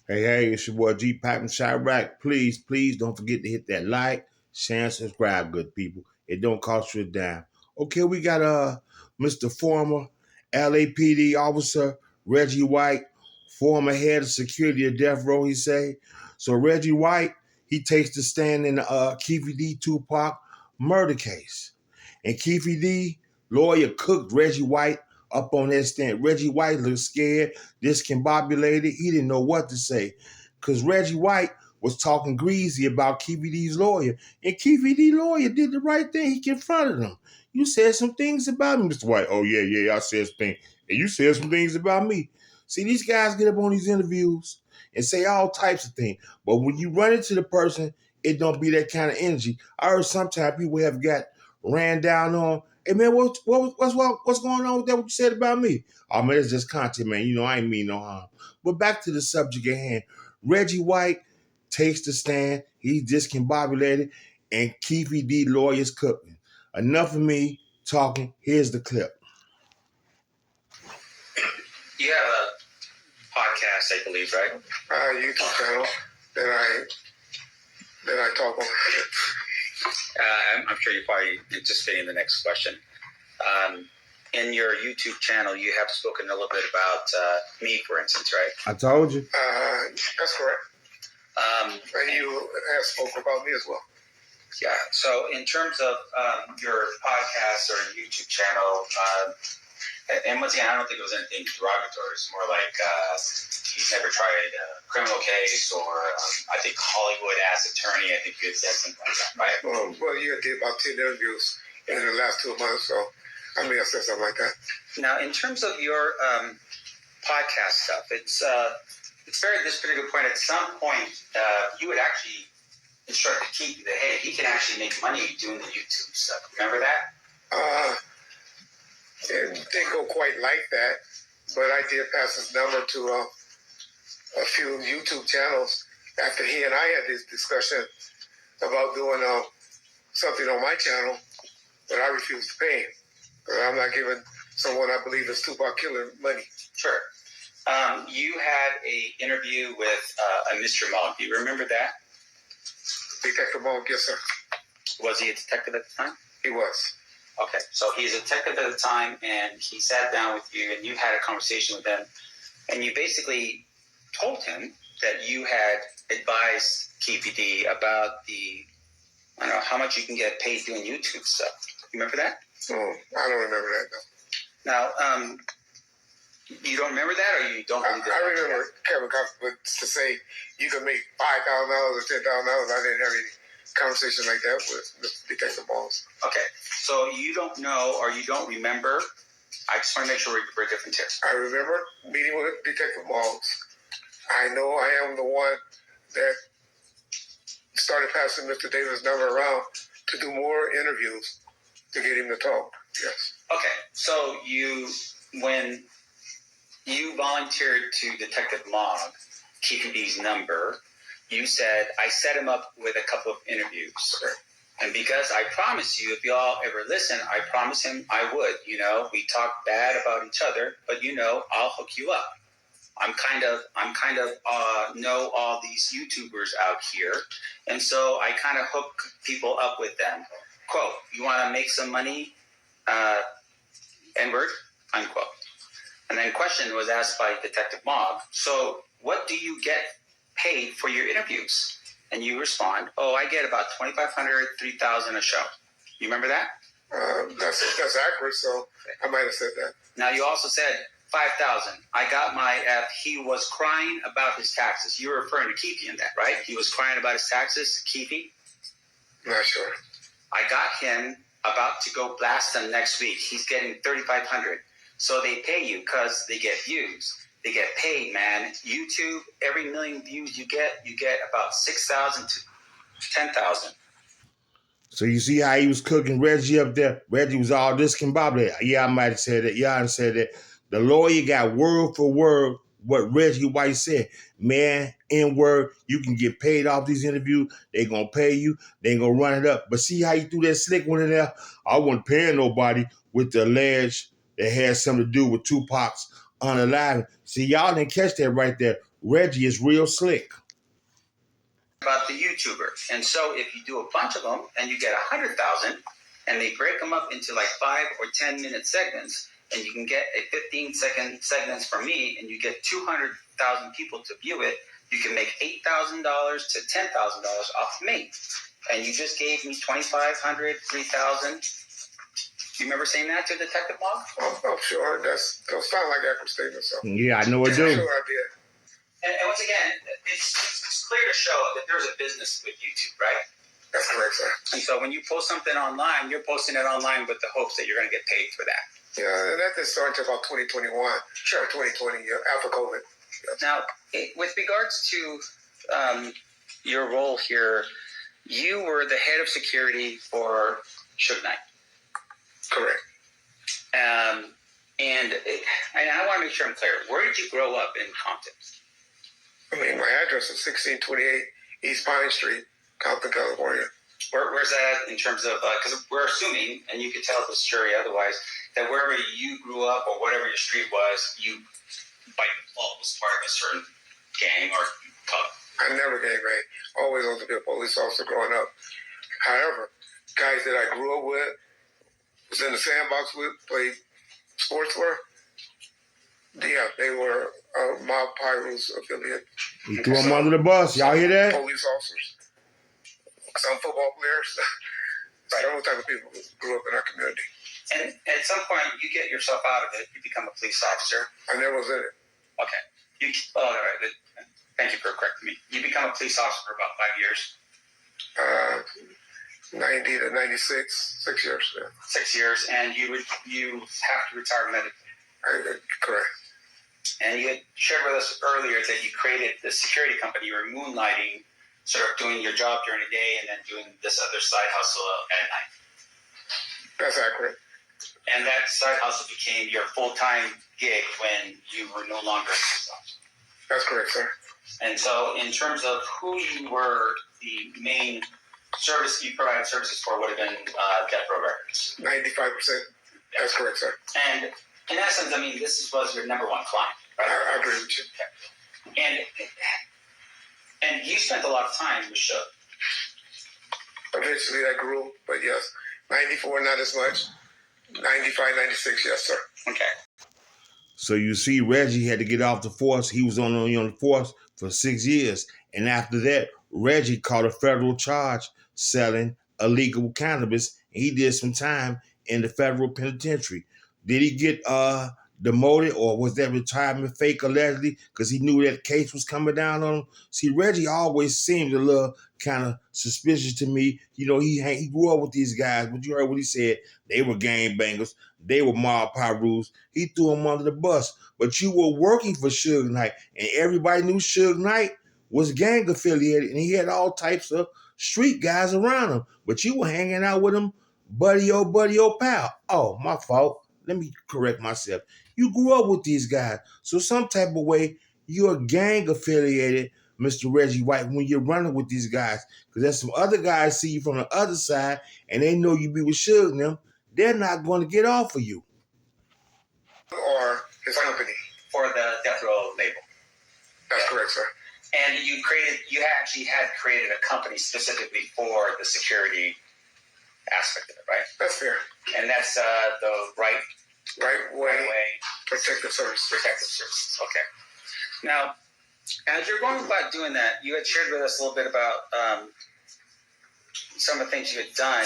Hey, it's your boy Gpac from Chirac. Please don't forget to hit that like, share, and subscribe, good people. It don't cost you a dime. Okay, we got Mr. Former LAPD officer Reggie White, former head of security of death row, he say. So Reggie White, he takes the stand in the KEEF'E D Tupac murder case. And KEEF'E D lawyer cooked Reggie White up on that stand. Reggie White looked scared, discombobulated. He didn't know what to say because Reggie White was talking greasy about KEEF'E D's lawyer. And KEEF'E D lawyer did the right thing. He confronted him. You said some things about me, Mr. White. Oh, yeah, I said some things. And you said some things about me. See, these guys get up on these interviews and say all types of things. But when you run into the person, it don't be that kind of energy. I heard sometimes people have got ran down on. Hey man, what's going on with that? What you said about me? Oh man, it's just content, man. You know I ain't mean no harm. But back to the subject at hand. Reggie White takes the stand. He's discombobulated, and KEEF'E D lawyers cooking. Enough of me talking. Here's the clip. You have a podcast, I believe, right? YouTube channel that I talk on. I'm sure you're probably anticipating the next question. In your YouTube channel, you have spoken a little bit about me, for instance, right? I told you. That's correct. And you have spoken about me as well. Yeah. So in terms of your podcast or YouTube channel, and once again, I don't think it was anything derogatory. It's more like he's never tried a criminal case, or I think Hollywood-ass attorney. I think you had said something like that, right? Well, you did about 10 interviews in the last 2 months, so I may have said something like that. Now, in terms of your podcast stuff, it's very at this particular point. At some point, you would actually instruct to keep that, hey, he can actually make money doing the YouTube stuff. Remember that? It didn't go quite like that, but I did pass his number to a few YouTube channels after he and I had this discussion about doing something on my channel, but I refused to pay him because I'm not giving someone I believe is Tupac killer money. Sure. You had a interview with a Mr. Monk. Do you remember that? Detective Monk, yes, sir. Was he a detective at the time? He was. Okay, so he's a detective at the time, and he sat down with you, and you had a conversation with him, and you basically told him that you had advised KEEF'E D about I don't know, how much you can get paid doing YouTube stuff. You remember that? Oh, I don't remember that, though. Now, you don't remember that, or you don't believe that? I remember Kevin Coffin to say you can make $5,000 or $10,000. I didn't have any conversation like that with Detective Balls. Okay, so you don't know or you don't remember. I just want to make sure we're different here. I remember meeting with Detective Balls. I know I am the one that started passing Mr. Davis' number around to do more interviews to get him to talk. Yes. Okay, so when you volunteered to Detective Mogg, KEEF'E D's number, you said, I set him up with a couple of interviews. Sure. And because I promised you, if y'all ever listen, I promised him I would. You know, we talk bad about each other, but you know, I'll hook you up. I'm kind of know all these YouTubers out here, and so I kind of hook people up with them. Quote, you want to make some money? N-word, unquote. And then question was asked by Detective Mogg. So what do you get paid for your interviews? And you respond, I get about $2,500, $3,000 a show. You remember that? That's accurate, so I might have said that. Now, you also said $5,000. I got my he was crying about his taxes. You were referring to KEEF'E in that, right? He was crying about his taxes, KEEF'E? Not sure. I got him about to go blast them next week. He's getting $3,500. So they pay you because they get views. They get paid, man. YouTube, every million views you get about 6,000 to 10,000. So you see how he was cooking Reggie up there? Reggie was all discombobulated. Yeah, I might have said that. Yeah, I said that. The lawyer got word for word what Reggie White said. Man, N-word, you can get paid off these interviews. They gonna pay you. They gonna run it up. But see how you threw that slick one in there? I wasn't paying nobody with the alleged that had something to do with Tupac's unalive. See, y'all didn't catch that right there. Reggie is real slick. About the YouTuber. And so if you do a bunch of them and you get 100,000 and they break them up into like 5 or 10 minute segments, and you can get a 15-second segments from me and you get 200,000 people to view it, you can make $8,000 to $10,000 off me. And you just gave me $2,500, $3,000. You remember saying that to Detective Mog? I'm sure those sound like accurate statements. So. Yeah, I know it do. I'm sure I did. And once again, it's clear to show that there's a business with YouTube, right? That's correct, sir. And so when you post something online, you're posting it online with the hopes that you're going to get paid for that. Yeah, and that didn't start until about 2021. Sure. 2020, after COVID. Yeah. Now, with regards to your role here, you were the head of security for Suge Knight. Correct. And I want to make sure I'm clear. Where did you grow up in Compton? I mean, my address is 1628 East Pine Street, Compton, California. Where's that in terms of, because we're assuming, and you could tell the jury otherwise, that wherever you grew up or whatever your street was, you, by default, was part of a certain gang or club. I never gangbanged. Always wanted to be a police officer growing up. However, guys that I grew up with, was in the sandbox with, played sports for, yeah, they were Mob Pyro's affiliate. He threw him under the bus. Y'all hear that? Police officers. Some football players. Several type of people who grew up in our community. And at some point, you get yourself out of it. You become a police officer. I never was in it. Okay. All right. Thank you for correcting me. You become a police officer for about 5 years. 90 to 96, 6 years. Yeah. 6 years, and you have to retire medically. Correct. And you had shared with us earlier that you created the security company. You were moonlighting, sort of doing your job during the day and then doing this other side hustle at night. That's accurate. And that side hustle became your full-time gig when you were no longer a police officer. That's correct, sir. And so in terms of who you were, the main service you provided services for would have been Death Row Records. 95%. That's correct, sir. And in essence, I mean, this was your number one client, right? I agree with you. Okay. And you spent a lot of time with Suge. Eventually that grew, but yes. 94, not as much. 95, 96, yes, sir. Okay. So you see, Reggie had to get off the force. He was on the force for 6 years. And after that, Reggie caught a federal charge selling illegal cannabis. And he did some time in the federal penitentiary. Did he get demoted, or was that retirement fake allegedly? Because he knew that case was coming down on him. See, Reggie always seemed a little kind of suspicious to me. You know, he grew up with these guys, but you heard what he said. They were gangbangers. They were mob pyrus. He threw them under the bus. But you were working for Suge Knight, and everybody knew Suge Knight was gang affiliated, and he had all types of street guys around him. But you were hanging out with him, buddy, oh, pal. Oh, my fault. Let me correct myself. You grew up with these guys. So some type of way, you're gang affiliated, Mr. Reggie White, when you're running with these guys. Because there's some other guys see you from the other side, and they know you be with Suge and them. They're not going to get off of you. Or his company. For the Death Row label. That's correct, sir. And you actually had created a company specifically for the security aspect of it, right? That's fair. And that's the right way protective services. Protective services. Okay. Now, as you're going about doing that, you had shared with us a little bit about some of the things you had done.